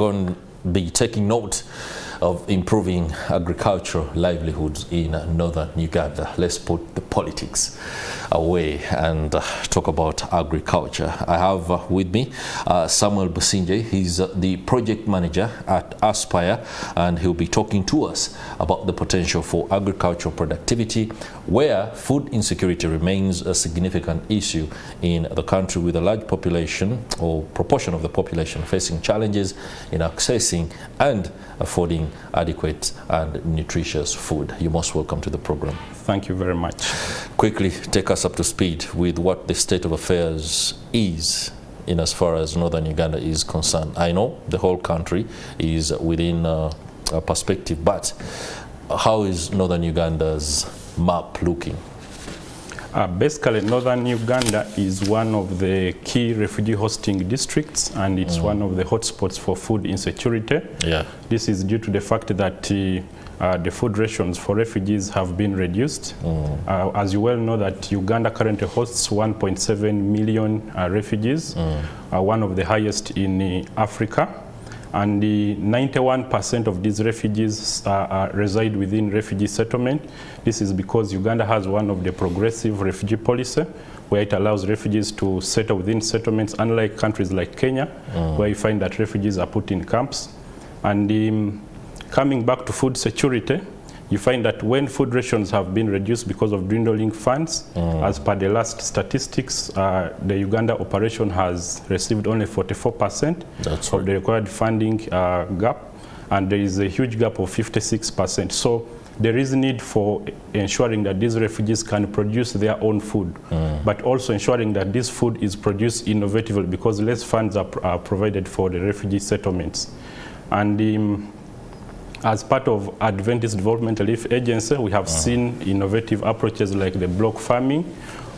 going to be taking note of improving agricultural livelihoods in northern Uganda. Let's put the politics away and talk about agriculture. I have with me Samuel Busingye. He's the project manager at Aspire, and he'll be talking to us about the potential for agricultural productivity, where food insecurity remains a significant issue in the country, with a large population or proportion of the population facing challenges in accessing and affording adequate and nutritious food. You're most welcome to the program. Thank you very much. Quickly take us up to speed with what the state of affairs is in as far as northern Uganda is concerned. I know the whole country is within a perspective, but how is northern Uganda's map looking? Basically, northern Uganda is one of the key refugee hosting districts, and it's one of the hotspots for food insecurity. Yeah. This is due to the fact that the food rations for refugees have been reduced. As you well know, that Uganda currently hosts 1.7 million refugees, one of the highest in Africa. And 91% of these refugees reside within refugee settlement. This is because Uganda has one of the progressive refugee policy, where it allows refugees to settle within settlements, unlike countries like Kenya, where you find that refugees are put in camps. And coming back to food security, you find that when food rations have been reduced because of dwindling funds, as per the last statistics, the Uganda operation has received only 44% of the required funding gap, and there is a huge gap of 56%. So there is need for ensuring that these refugees can produce their own food, but also ensuring that this food is produced innovatively, because less funds are provided for the refugee settlements. And as part of Adventist Development Relief Agency, we have seen innovative approaches like the block farming,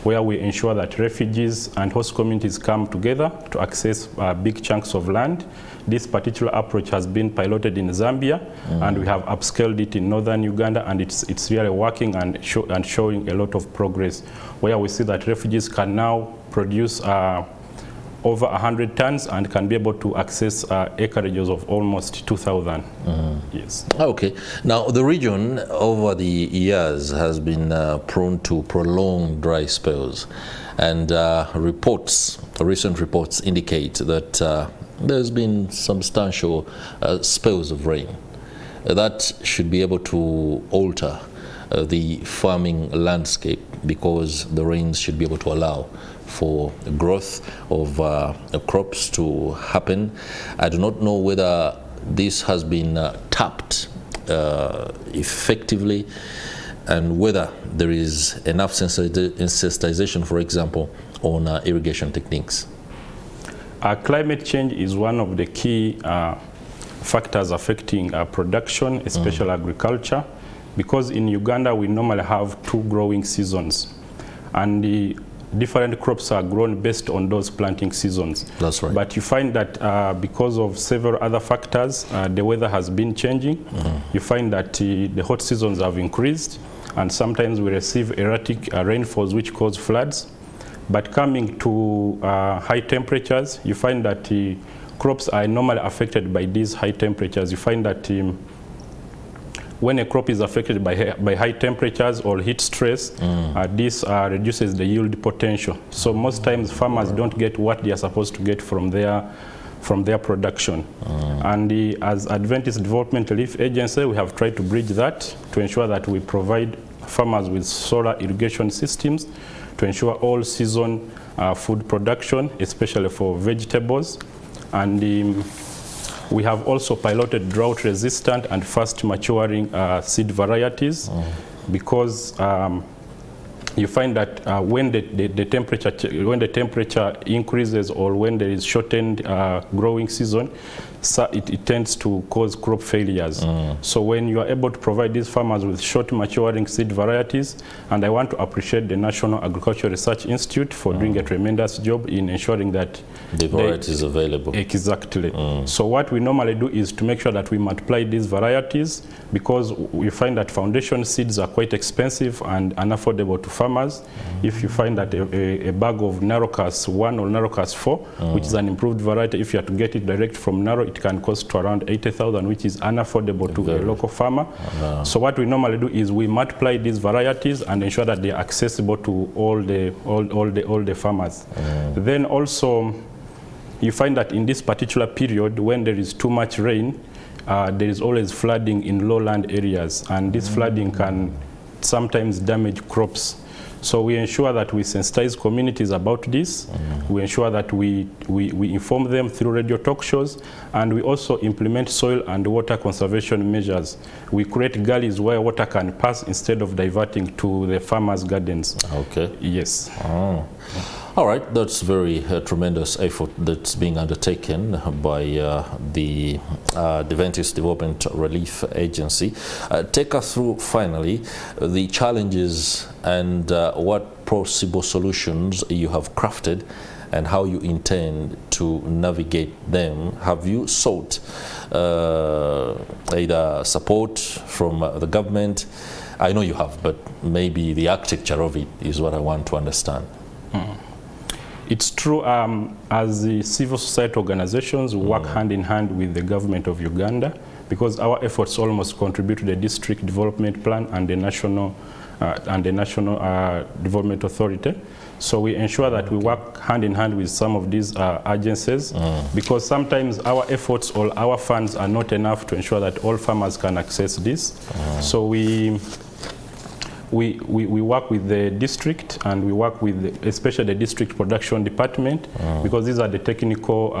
where we ensure that refugees and host communities come together to access big chunks of land. This particular approach has been piloted in Zambia, and we have upscaled it in northern Uganda, and it's really working and showing a lot of progress, where we see that refugees can now produce over 100 tons and can be able to access acreages of almost 2,000. Yes. Okay. Now, the region over the years has been prone to prolonged dry spells, and recent reports indicate that there's been substantial spells of rain that should be able to alter the farming landscape, because the rains should be able to allow for growth of crops to happen. I do not know whether this has been tapped effectively, and whether there is enough sensitization, for example, on irrigation techniques. Climate change is one of the key factors affecting production, especially agriculture, because in Uganda we normally have 2 growing seasons, and the different crops are grown based on those planting seasons. That's right. But you find that because of several other factors, the weather has been changing. You find that the hot seasons have increased, and sometimes we receive erratic rainfalls which cause floods. But coming to high temperatures, you find that crops are normally affected by these high temperatures. You find that when a crop is affected by high temperatures or heat stress, this reduces the yield potential. So most times farmers don't get what they are supposed to get from their production. And as Adventist Development Relief Agency, we have tried to bridge that to ensure that we provide farmers with solar irrigation systems to ensure all season food production, especially for vegetables. And we have also piloted drought-resistant and fast-maturing seed varieties, because you find that when the temperature increases, or when there is shortened growing season, it tends to cause crop failures. So when you are able to provide these farmers with short maturing seed varieties, and I want to appreciate the National Agricultural Research Institute for doing a tremendous job in ensuring that the varieties available. Exactly. So what we normally do is to make sure that we multiply these varieties, because we find that foundation seeds are quite expensive and unaffordable to farmers. If you find that a bag of Narocas 1 or Narocas 4, which is an improved variety, if you have to get it direct from Naro, it can cost to around 80,000, which is unaffordable to a local farmer. So what we normally do is we multiply these varieties and ensure that they are accessible to all the farmers. Then also, you find that in this particular period, when there is too much rain, there is always flooding in lowland areas, and this flooding can sometimes damage crops. So we ensure that we sensitize communities about this. We ensure that we inform them through radio talk shows, and we also implement soil and water conservation measures. We create gullies where water can pass instead of diverting to the farmers' gardens. Okay. Yes. Oh. All right, that's very tremendous effort that's being undertaken by the Adventist Development Relief Agency. Take us through, finally, the challenges and what possible solutions you have crafted and how you intend to navigate them. Have you sought either support from the government? I know you have, but maybe the architecture of it is what I want to understand. It's true, as the civil society organizations, we work hand in hand with the government of Uganda, because our efforts almost contribute to the district development plan and the national development authority. So we ensure that we work hand in hand with some of these agencies, because sometimes our efforts or our funds are not enough to ensure that all farmers can access this. So we work with the district, and we work with especially the district production department, because these are the technical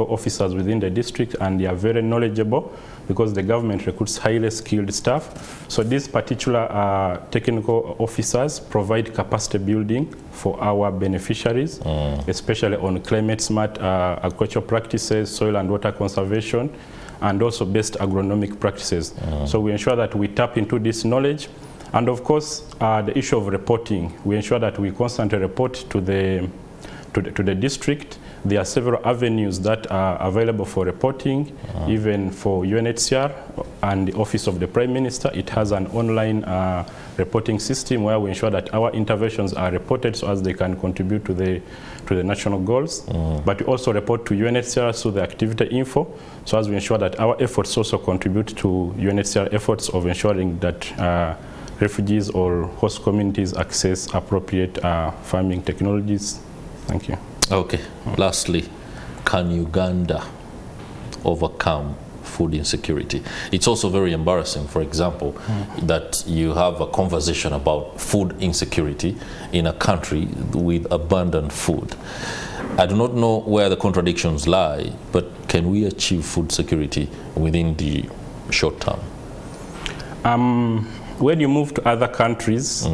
officers within the district, and they are very knowledgeable because the government recruits highly skilled staff. So these particular technical officers provide capacity building for our beneficiaries, especially on climate smart agricultural practices, soil and water conservation, and also best agronomic practices. So we ensure that we tap into this knowledge. And of course, the issue of reporting, we ensure that we constantly report to the district. There are several avenues that are available for reporting, even for UNHCR and the Office of the Prime Minister. It has an online reporting system where we ensure that our interventions are reported so as they can contribute to the national goals. But we also report to UNHCR through the activity info, so as we ensure that our efforts also contribute to UNHCR efforts of ensuring that refugees or host communities access appropriate farming technologies. Thank you. Okay. Lastly, can Uganda overcome food insecurity? It's also very embarrassing, for example, that you have a conversation about food insecurity in a country with abundant food. I do not know where the contradictions lie, but can we achieve food security within the short term? When you move to other countries,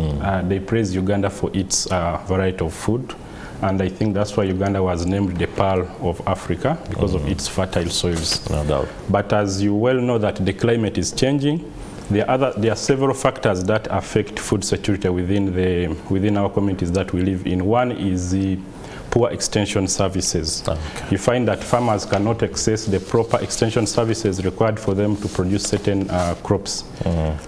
they praise Uganda for its variety of food. And I think that's why Uganda was named the Pearl of Africa, because of its fertile soils. No doubt. But as you well know that the climate is changing, there are several factors that affect food security within our communities that we live in. One is the poor extension services. Okay. You find that farmers cannot access the proper extension services required for them to produce certain crops.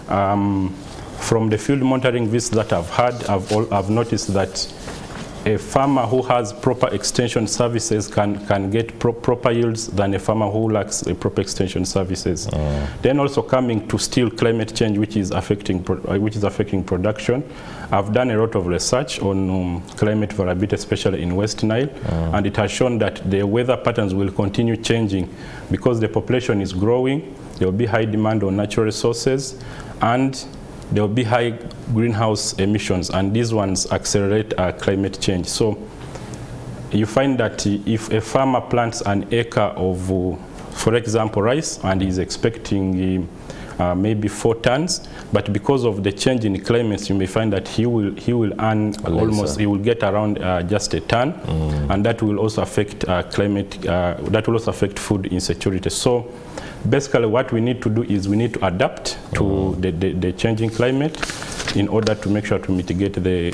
From the field monitoring visits that I've had, I've noticed that a farmer who has proper extension services can get proper yields than a farmer who lacks proper extension services. Then also coming to still climate change, which is affecting production. I've done a lot of research on climate variability, especially in West Nile, and it has shown that the weather patterns will continue changing because the population is growing. There will be high demand on natural resources, and there will be high greenhouse emissions, and these ones accelerate climate change. So you find that if a farmer plants an acre of, for example, rice, and is expecting maybe 4 tons, but because of the change in climates, you may find that he will earn he will get around just a ton, and that will also affect that will also affect food insecurity. So basically what we need to do is we need to adapt to the changing climate in order to make sure to mitigate the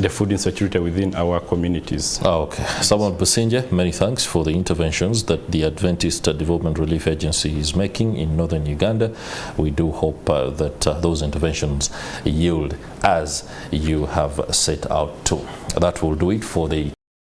food insecurity within our communities. Okay. Samuel Busingye, many thanks for the interventions that the Adventist Development Relief Agency is making in northern Uganda. We do hope that those interventions yield as you have set out to. That will do it for the